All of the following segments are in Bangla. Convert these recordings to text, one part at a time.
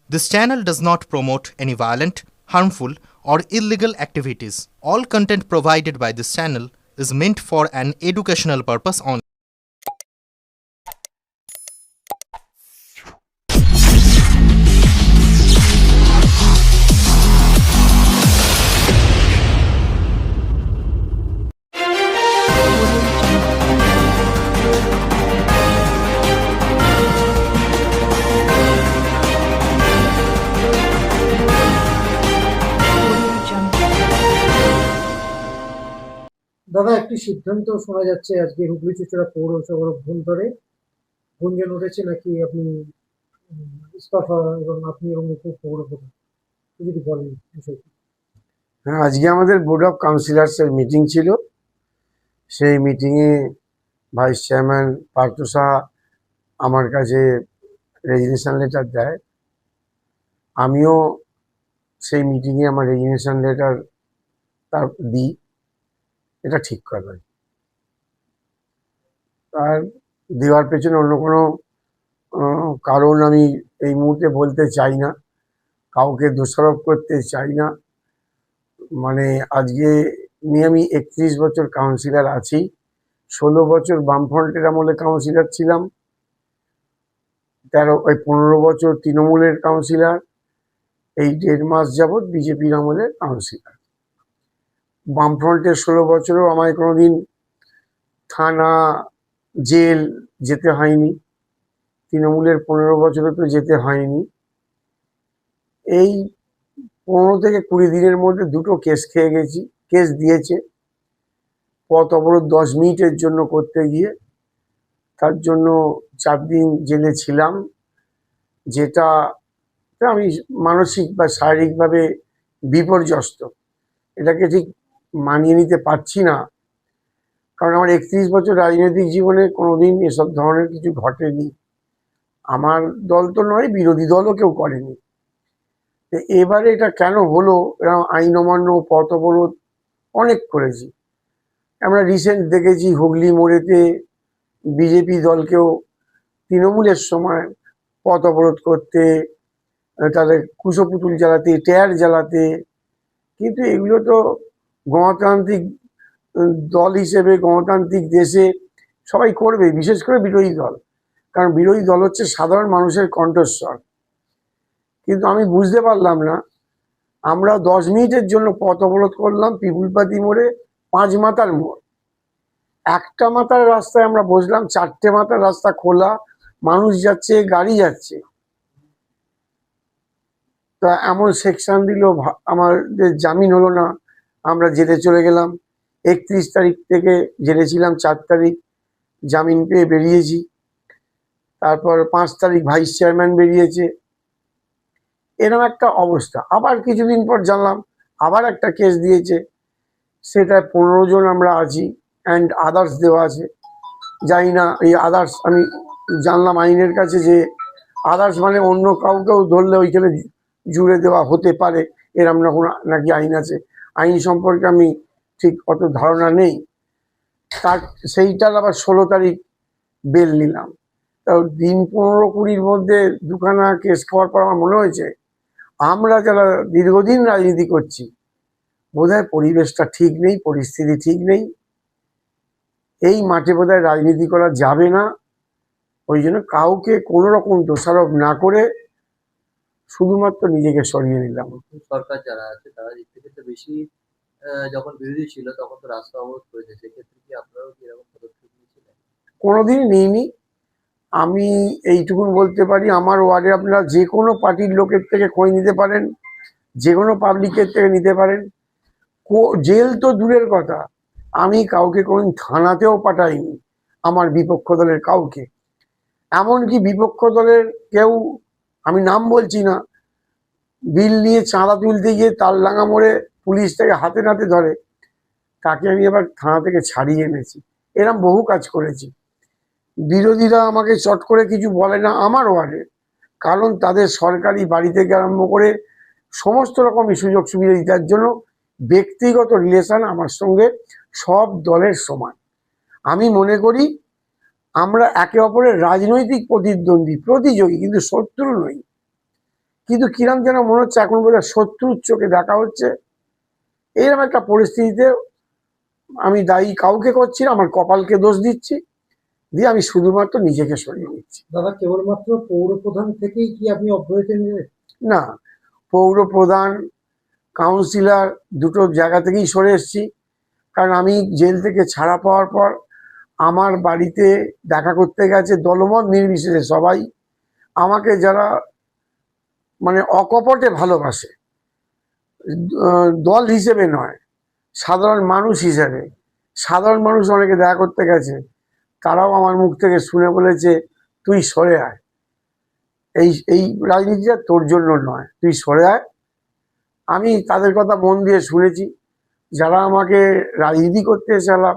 This channel does not promote any violent, harmful, or illegal activities. All content provided by this channel is meant for an educational purpose only. দাদা, একটি সিদ্ধান্ত শোনা যাচ্ছে আজকে হুগলি চুঁচুড়া পৌরসভার অভ্যন্তরে গুঞ্জন উঠেছে নাকি আপনি ইস্তফা এবং আপনি এবং উপপৌরপ্রধান যদি বলেন বিষয়টি। হ্যাঁ, আজকে আমাদের বোর্ড অফ কাউন্সিলার্সের মিটিং ছিল। সেই মিটিংয়ে ভাইস চেয়ারম্যান পার্থ সাহা আমার কাছে রেজিগনেশন লেটার দেয়। আমিও সেই মিটিংয়ে আমার রেজিগনেশন লেটার তার দিই। এটা ঠিক কথা। তার দেওয়ার পেছনে অন্য কোনো কারণ আমি এই মুহূর্তে বলতে চাই না, কাউকে দোষারোপ করতে চাই না। মানে আজকে নিয়ে আমি 31 বছর কাউন্সিলর আছি। 16 বছর বামফ্রন্টের আমলে কাউন্সিলর ছিলাম, 15 বছর তৃণমূলের কাউন্সিলর, এই 1.5 মাস যাবৎ বিজেপির আমলের কাউন্সিলর। বামফ্রন্টের 16 বছরও আমায় কোনোদিন থানা জেল যেতে হয়নি, তৃণমূলের 15 বছরও তো যেতে হয়নি। এই 15 থেকে 20 দিনের মধ্যে 2টো কেস খেয়ে গেছি। কেস দিয়েছে পথ অবরোধ 10 মিনিটের জন্য করতে গিয়ে, তার জন্য 4 দিন জেলে ছিলাম, যেটা আমি মানসিক বা শারীরিকভাবে বিপর্যস্ত। এটাকে ঠিক মানিয়ে নিতে পারছি না, কারণ আমার 31 বছর রাজনৈতিক জীবনে কোনোদিন এসব ধরনের কিছু ঘটেনি। আমার দল তো নয়, বিরোধী দলও কেউ করেনি। এবারে এটা কেন হলো? এরকম আইন অমান্য, পথ অবরোধ অনেক করেছি আমরা। রিসেন্ট দেখেছি হুগলি মোড়েতে বিজেপি দলকেও তৃণমূলের সময় পথ অবরোধ করতে, তাদের কুশপুতুল জ্বালাতে, টায়ার জ্বালাতে। কিন্তু এগুলো তো গণতান্ত্রিক দল হিসেবে, গণতান্ত্রিক দেশে সবাই করবে, বিশেষ করে বিরোধী দল, কারণ বিরোধী দল হচ্ছে সাধারণ মানুষের কণ্ঠস্বর। কিন্তু আমি বুঝতে পারলাম না, আমরা 10 মিনিটের জন্য পথ অবরোধ করলাম পিপুলপাতি মোড়ে, 5 মাথার মোড়। একটা মাথার রাস্তায় আমরা বসলাম, 4টে মাথার রাস্তা খোলা, মানুষ যাচ্ছে, গাড়ি যাচ্ছে। তা এমন সেকশন দিল, আমাদের জামিন হলো না, আমরা জেলে চলে গেলাম। 31 তারিখ থেকে জেলে ছিলাম, 4 তারিখ জামিন পেয়ে বেরিয়েছি। তারপর 5 তারিখ ভাইস চেয়ারম্যান বেরিয়েছে। এরকম একটা অবস্থা। আবার কিছুদিন পর জানলাম আবার একটা কেস দিয়েছে, সেটা 15 জন আমরা আছি, অ্যান্ড আদার্স দেওয়া আছে। জানি না এই আদার্স, আমি জানলাম আইনের কাছে যে আদার্স মানে অন্য কাউকেও ধরলে ওইখানে জুড়ে দেওয়া হতে পারে, এরম না কোনো নাকি আইন আছে। আইন সম্পর্কে আমি ঠিক অত ধারণা নেই। তার সেইটার আবার 16 তারিখ বেল নিলাম। তো দিন 15-20-র মধ্যে 2খানা কেস খাওয়ার পর আমার মনে হয়েছে আমরা যারা দীর্ঘদিন রাজনীতি করছি, বোধহয় পরিবেশটা ঠিক নেই, পরিস্থিতি ঠিক নেই, এই মাঠে বোধহয় রাজনীতি করা যাবে না। ওই জন্য কাউকে কোনো রকম দোষারোপ না করে শুধুমাত্র নিজেকে সরিয়ে নিলাম। সরকার যারা আছে তারা দিক থেকে তো বেশি, যখন বিরোধী ছিল তখন তো রাস্তা অবরোধ করেছে, সেক্ষেত্রে কি আপনারাও কি এরকম পদক্ষেপ নিয়েছিলেন? কোনোদিন নিইনি। আমি এইটুকুন বলতে পারি, আমার ওয়ার্ডে আপনারা যে কোনো পার্টির লোকের থেকে খোঁজ নিতে পারেন, যে কোনো পাবলিকের থেকে নিতে পারেন। জেল তো দূরের কথা, আমি কাউকে কোনোদিন থানাতেও পাঠাইনি আমার বিপক্ষ দলের কাউকে। এমনকি বিপক্ষ দলের কেউ, আমি নাম বলছি না, বিল নিয়ে চাঁদা তুলতে গিয়ে তালডাঙ্গা মোড়ে পুলিশ থেকে হাতে নাতে ধরে, তাকে আমি আবার থানা থেকে ছাড়িয়ে এনেছি। এরম বহু কাজ করেছি। বিরোধীরা আমাকে চট করে কিছু বলে না আমার ওয়ার্ডে, কারণ তাদের সরকারি বাড়ি থেকে আরম্ভ করে সমস্ত রকমই সুযোগ সুবিধা দেওয়ার জন্য ব্যক্তিগত রিলেশন আমার সঙ্গে সব দলের সমান। আমি মনে করি আমরা একে অপরের রাজনৈতিক প্রতিদ্বন্দ্বী, প্রতিযোগী, কিন্তু শত্রু নই। কিন্তু কিরম যেন মনে হচ্ছে এখন বোধহয় শত্রুর চোখে দেখা হচ্ছে। এরকম একটা পরিস্থিতিতে আমি দায়ী কাউকে করছি না, আমার কপালকে দোষ দিচ্ছি, দিয়ে আমি শুধুমাত্র নিজেকে সরিয়ে নিচ্ছি। দাদা কেবলমাত্র পৌর প্রধান থেকেই কি আপনি অব্যাহতি নেবেন? না, পৌর প্রধান, কাউন্সিলর দুটো জায়গা থেকেই সরে এসেছি। কারণ আমি জেল থেকে ছাড়া পাওয়ার পর আমার বাড়িতে দেখা করতে গেছে দলমত নির্বিশেষে সবাই। আমাকে যারা মানে অকপটে ভালোবাসে, দল হিসেবে নয়, সাধারণ মানুষ হিসেবে, সাধারণ মানুষ অনেকে দেখা করতে গেছে, তারাও আমার মুখ থেকে শুনে বলেছে তুই সরে আয়, এই এই রাজনীতিটা তোর জন্য নয়, তুই সরে আয়। আমি তাদের কথা মন দিয়ে শুনেছি। যারা আমাকে রাজনীতি করতে এসেছিলাম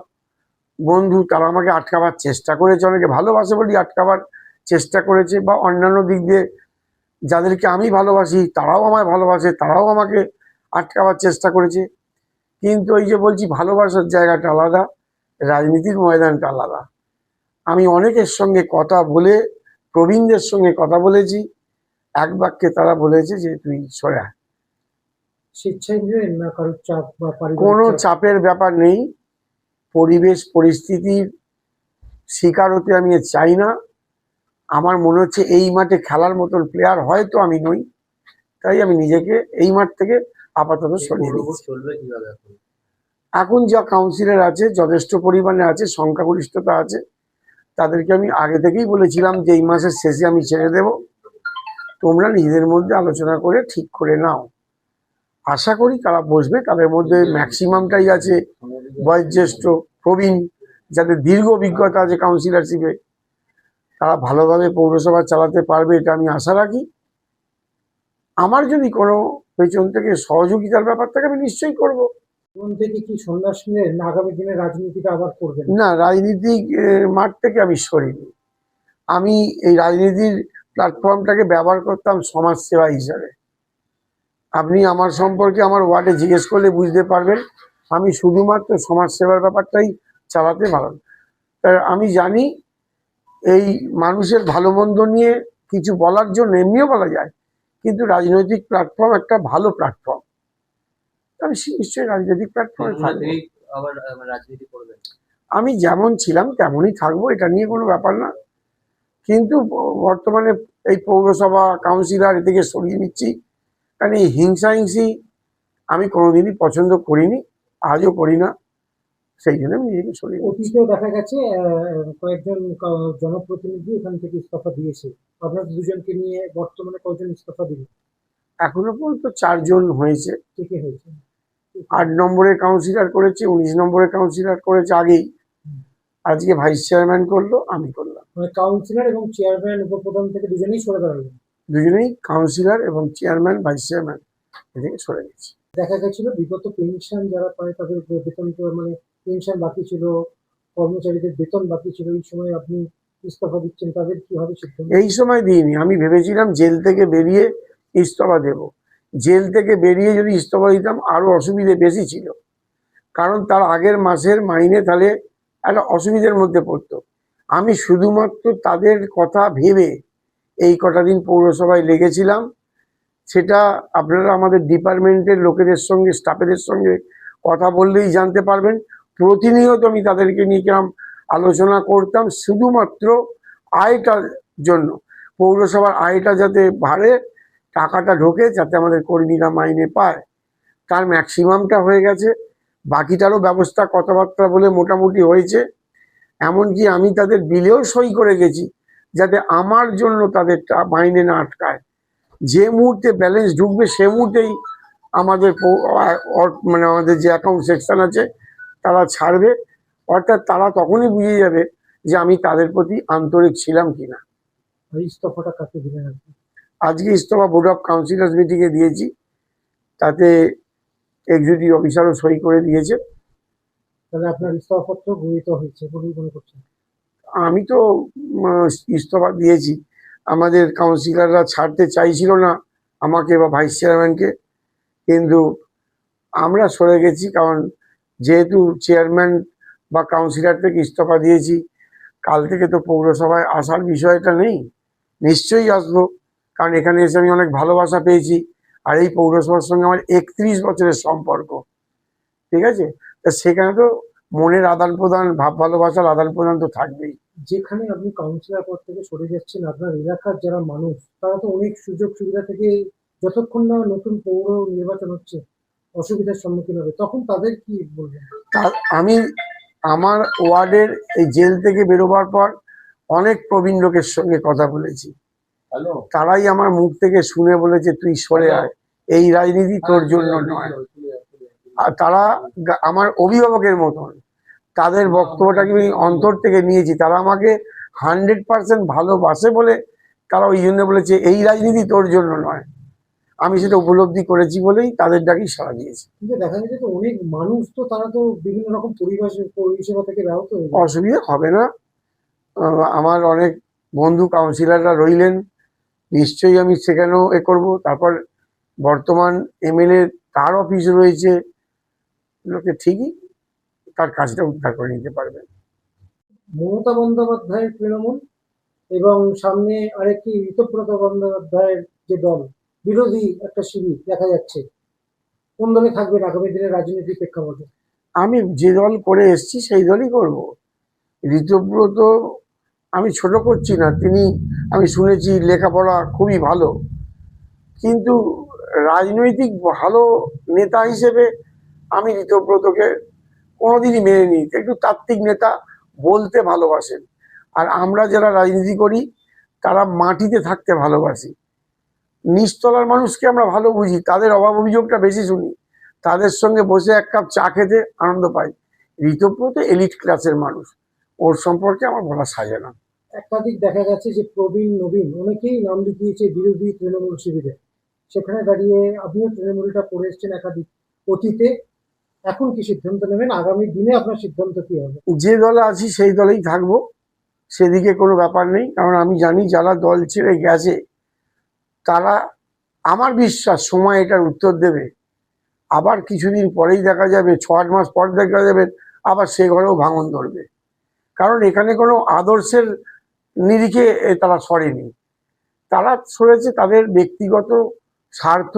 বন্ধু, তারা আমাকে আটকাবার চেষ্টা করেছে, অনেকে ভালোবাসে বলি আটকাবার চেষ্টা করেছে, বা অন্যান্য দিক দিয়ে যাদেরকে আমি ভালোবাসি তারাও আমায় ভালোবাসে, তারাও আমাকে আটকাবার চেষ্টা করেছে। কিন্তু ওই যে বলছি, ভালোবাসার জায়গাটা আলাদা, রাজনীতির ময়দানটা আলাদা। আমি অনেকের সঙ্গে কথা বলে, প্রবীণদের সঙ্গে কথা বলেছি, এক বাক্যে তারা বলেছে যে তুই সরে আয়। স্বেচ্ছায় নেবেন না কারোর চাপ বা পারিবারিক কোনো চাপ? চাপের ব্যাপার নেই, পরিবেশ পরিস্থিতির শিকার হতে আমি চাই না। আমার মনে হচ্ছে এই মাঠে খেলার মতন প্লেয়ার হয়তো আমি নই, তাই আমি নিজেকে এই মাঠ থেকে আপাতত সরিয়ে পৌরভোট দিচ্ছি। চলবে কিভাবে এখন? এখন যা কাউন্সিলর আছে যথেষ্ট পরিমাণে আছে, সংখ্যাগরিষ্ঠতা আছে, তাদেরকে আমি আগে থেকেই বলেছিলাম যে এই মাসের শেষে আমি ছেড়ে দেব, তোমরা নিজেদের মধ্যে আলোচনা করে ঠিক করে নাও। আশা করি তারা বসবে, তাদের মধ্যে ম্যাক্সিমামটাই আছে বয়োজ্যেষ্ঠ প্রবীণ, যাদের দীর্ঘ অভিজ্ঞতা আছে কাউন্সিলরশিপে, তারা ভালোভাবে পৌরসভা চালাতে পারবে এটা আমি আশা রাখি। আমার যদি কোনো পেছন থেকে সহযোগিতার ব্যাপার থাকে আমি নিশ্চয়ই করব। জীবন থেকে কি সন্ন্যাস নিলেন না আগামী দিনে রাজনীতিটা আবার করবেন? না, রাজনীতিক মাঠ থেকে আমি সরিনি। আমি এই রাজনীতির প্ল্যাটফর্মটাকে ব্যবহার করতাম সমাজসেবা হিসাবে। আপনি আমার সম্পর্কে আমার ওয়ার্ডে জিজ্ঞেস করলে বুঝতে পারবেন, আমি শুধুমাত্র সমাজসেবার ব্যাপারটাই চালাতে পারব। আমি জানি এই মানুষের ভালো মন্দ নিয়ে কিছু বলার জন্য এমনিও বলা যায়, কিন্তু রাজনৈতিক প্ল্যাটফর্ম একটা ভালো প্ল্যাটফর্ম, আমি নিশ্চয়ই রাজনৈতিক প্ল্যাটফর্মে তৃণমূল থাকবো। থেকেই আবার রাজনীতি করবেন? আমি যেমন ছিলাম তেমনই থাকবো, এটা নিয়ে কোনো ব্যাপার না। কিন্তু বর্তমানে এই পৌরসভা কাউন্সিলর এ থেকে সরিয়ে নিচ্ছি, কারণ এই হিংসি আমি কোনোদিনই পছন্দ করিনি, আজও করি না, সেই জন্য আমি নিজেকে সরিয়ে নিচ্ছি। অতীতেও দেখা গেছে কয়েকজন জনপ্রতিনিধি এখান থেকে ইস্তফা দিয়েছে। আপনার দুজনকে নিয়ে বর্তমানে কয়জন ইস্তফা দিলেন? এখনো পর্যন্ত 4 জন হয়েছে। কে কে হয়েছে? 8 নম্বরের কাউন্সিলর করেছে, 19 নম্বরের কাউন্সিলর করেছে আগেই, আজকে ভাইস চেয়ারম্যান করলো, আমি করলাম। মানে কাউন্সিলর এবং চেয়ারম্যান উপপ্রধান থেকে দুজনেই সরে দাঁড়ালেন। দুজনেই কাউন্সিলর এবং চেয়ারম্যান ভাইস চেয়ারম্যান এদিকে সরে গেছে। দেখা গেছিল বিগত পেনশন যারা পায় তাদের বেতন মানে পেনশন বাকি ছিল, কর্মচারীদের বেতন বাকি ছিল, এই সময় আপনি ইস্তফা দিচ্ছেন, তাদের কি হবে সিদ্ধান্ত? এই সময় দিইনি, আমি ভেবেছিলাম জেল থেকে বেরিয়ে ইস্তফা দেব। জেল থেকে বেরিয়ে যদি ইস্তফা দিতাম আরো অসুবিধে বেশি ছিল, কারণ তার আগের মাসের মাইনে তাহলে একটা অসুবিধার মধ্যে পড়তো। আমি শুধুমাত্র তাদের কথা ভেবে এই কটা দিন পৌরসভায় লেগেছিলাম। সেটা আপনারা আমাদের ডিপার্টমেন্টের লোকেদের সঙ্গে, স্টাফেদের সঙ্গে কথা বললেই জানতে পারবেন। প্রতিনিয়ত আমি তাদেরকে নিয়ে কিরম আলোচনা করতাম, শুধুমাত্র আয়টার জন্য, পৌরসভার আয়টা যাতে বাড়ে, টাকাটা ঢোকে, যাতে আমাদের কর্মীরা মাইনে পায়। তার ম্যাক্সিমামটা হয়ে গেছে, বাকিটারও ব্যবস্থা কথাবার্তা বলে মোটামুটি হয়েছে। এমনকি আমি তাদের বিলেও সই করে গেছি, যাতে আমার জন্য তাদের মাইনে না আটকায়। যে মুহূর্তে ব্যালেন্স ঢুকবে সে মুহূর্তেই আমাদের মানে আমাদের যে অ্যাকাউন্ট সেকশন আছে তারা ছাড়বে, অর্থাৎ তারা তখনই বুঝে যাবে যে আমি তাদের প্রতি আন্তরিক ছিলাম কিনা। আর ইস্তফাটা কাকে দিলেন আপনি? আজকে ইস্তফা বোর্ড অফ কাউন্সিলর্স মিটিংয়ে দিয়েছি, তাতে এক্সিকিউটিভ অফিসারও সই করে দিয়েছে। তাহলে আপনার ইস্তফাপত্র গৃহীত হয়েছে বলেই মনে করছেন? আমি তো ইস্তফা দিয়েছি, আমাদের কাউন্সিলররা ছাড়তে চাইছিল না আমাকে বা ভাইস চেয়ারম্যানকে, কিন্তু আমরা সরে গেছি, কারণ যেহেতু চেয়ারম্যান বা কাউন্সিলর থেকে ইস্তফা দিয়েছি, কাল থেকে তো পৌরসভায় আসার বিষয়টা নেই, নিশ্চয়ই আসবো, কারণ এখানে এসে আমি অনেক ভালোবাসা পেয়েছি। আর এই পৌরসভার সঙ্গে আমার 31 বছরের সম্পর্ক, ঠিক আছে? তা সেখানে তো মনের আদান প্রদান, ভাব ভালোবাসার আদান প্রদান তো থাকবেই। যেখানে আপনি কাউন্সিলর পদ থেকে সরে যাচ্ছেন, আপনার এলাকার যারা মানুষ তারা তো অনেক সুযোগ সুবিধা থেকে, যতক্ষণ না নতুন পৌর নির্বাচন হচ্ছে, অসুবিধার সম্মুখীন হবে, তখন তাদের কি বলবেন? তার আমি আমার ওয়ার্ডের এই জেল থেকে বেরোবার পর অনেক প্রবীণ লোকের সঙ্গে কথা বলেছি। তারাই আমার মুখ থেকে শুনে বলেছে, তুই সরে আয়, এই রাজনীতি তোর জন্য নয়। আর তারা আমার অভিভাবকের মতন, তাদের বক্তব্যটাকে আমি অন্তর থেকে নিয়েছি। তারা আমাকে 100% ভালোবাসে বলে তারা ওই জন্য বলেছে, এই রাজনীতি তোর জন্য নয়। আমি সেটা উপলব্ধি করেছি বলেই তাদের ডাকি সাড়া দিয়েছি। কিন্তু দেখা যাচ্ছে তো অনেক মানুষ তো তারা তো বিভিন্ন রকম পরিষেবা থেকে ব্যাহত হয়ে যায়। অসুবিধা হবে না। আমার অনেক বন্ধু কাউন্সিলররা রইলেন, নিশ্চয়ই আমি সেখানেও করব। তারপর বর্তমান এমএলএ, তার অফিস রয়েছে, লোকে ঠিকই তার কাজটা উদ্ধার করে নিতে পারবে। মমতা বন্দ্যোপাধ্যায়ের তৃণমূল এবং সামনে আরেকটি ঋতব্রত বন্দ্যোপাধ্যায়ের যে দল, বিরোধী একটা শিবির দেখা যাচ্ছে, কোন দলে থাকবেন আগামী দিনের রাজনীতির প্রেক্ষাপটে? আমি যে দল করে এসেছি সেই দলই করব। ঋতব্রত আমি ছোট করছি না, তিনি আমি শুনেছি লেখাপড়া খুবই ভালো, কিন্তু রাজনৈতিক ভালো নেতা হিসেবে আমি ঋতব্রতকে কোনোদিনই মেনে নিই। একটু তাত্ত্বিক নেতা, বলতে ভালোবাসেন। আর আমরা যারা রাজনীতি করি তারা মাটিতে থাকতে ভালোবাসি, নিচতলার মানুষকে আমরা ভালো বুঝি, তাদের অভাব অভিযোগটা বেশি শুনি, তাদের সঙ্গে বসে এক কাপ চা খেতে আনন্দ পাই। ঋতব্রত এলিট ক্লাসের মানুষ, ওর সম্পর্কে আমার বলা সাজে না। একাধিক দেখা গেছে যে প্রবীণ নবীন অনেকেই নাম লিখিয়েছে বিরোধী তৃণমূল শিবিরে, সেখানে দাঁড়িয়ে আপনিও তৃণমূলটা করে এসছেন একাধিক অতীতে, এখন কি সিদ্ধান্ত নেবেন? আগামী দিনে আপনার সিদ্ধান্ত কি হবে? যে দলে আছি সেই দলেই থাকবো, সেদিকে কোনো ব্যাপার নেই। কারণ আমি জানি যারা দল ছেড়ে গেছে তারা, আমার বিশ্বাস সময় এটার উত্তর দেবে। আবার কিছুদিন পরেই দেখা যাবে, 6-8 মাস পর দেখা যাবে আবার সে ঘরেও ভাঙন ধরবে। কারণ এখানে কোনো আদর্শের নিরিখে তারা সরেনি, তারা সরেছে তাদের ব্যক্তিগত স্বার্থ।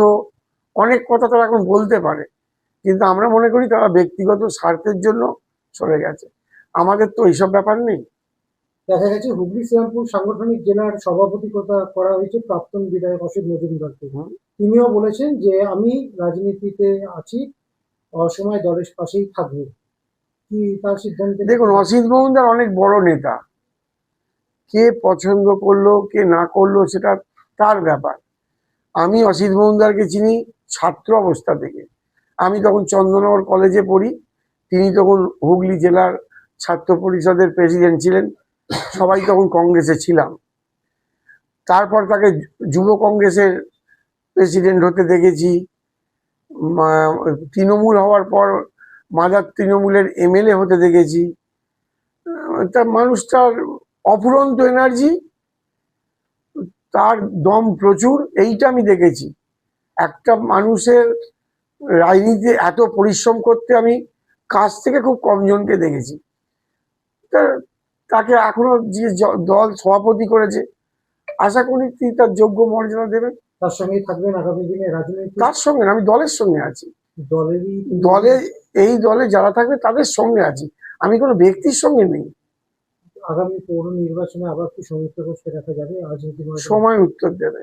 অনেক কথা তারা এখন বলতে পারে, কিন্তু আমরা মনে করি তারা ব্যক্তিগত স্বার্থের জন্য সরে গেছে। আমাদের তো এইসব ব্যাপার নেই। দেখা গেছে হুগলি শ্রীরামপুর সাংগঠনিক জেলার সভাপতিত্ব করা হয়েছে প্রাক্তন বিধায়ক অসিত মজুমদারকে। তিনিও বলেছেন যে আমি রাজনীতিতে আছি, অসময় দলের পাশেই থাকবো। কি তার সিদ্ধান্তে? দেখুন, অসিত মজুমদার অনেক বড় নেতা, কে পছন্দ করলো কে না করলো সেটা তার ব্যাপার। আমি অসিত মজুমদারকে চিনি ছাত্র অবস্থা থেকে। আমি তখন চন্দননগর কলেজে পড়ি, তিনি তখন হুগলি জেলার ছাত্র পরিষদের প্রেসিডেন্ট ছিলেন, সবাই তখন কংগ্রেসে ছিলাম। তারপর তাকে যুব কংগ্রেসের প্রেসিডেন্ট হতে দেখেছি। তৃণমূল হওয়ার পর মাদার তৃণমূলের এমএলএ হতে দেখেছি। তার মানুষটার অফুরন্ত এনার্জি, তার দম প্রচুর, এইটা আমি দেখেছি। একটা মানুষের রাজনীতিতে এত পরিশ্রম করতে আমি কাছ থেকে খুব কম জনকে দেখেছি। তাকে এখনো যে দল সভাপতি করেছে, আশা করি তিনি তার যোগ্য মর্যাদা দেবেন। তার সঙ্গে থাকবেন আগামী দিনে রাজনীতি? তার সঙ্গে আমি দলের সঙ্গে আছি, দলেরই দলে এই দলে যারা থাকবে তাদের সঙ্গে আছি, আমি কোনো ব্যক্তির সঙ্গে নেই। আগামী পৌর নির্বাচনে আবার কি সংযুক্ত করতে দেখা যাবে রাজনীতি? সময় উত্তর দেবে।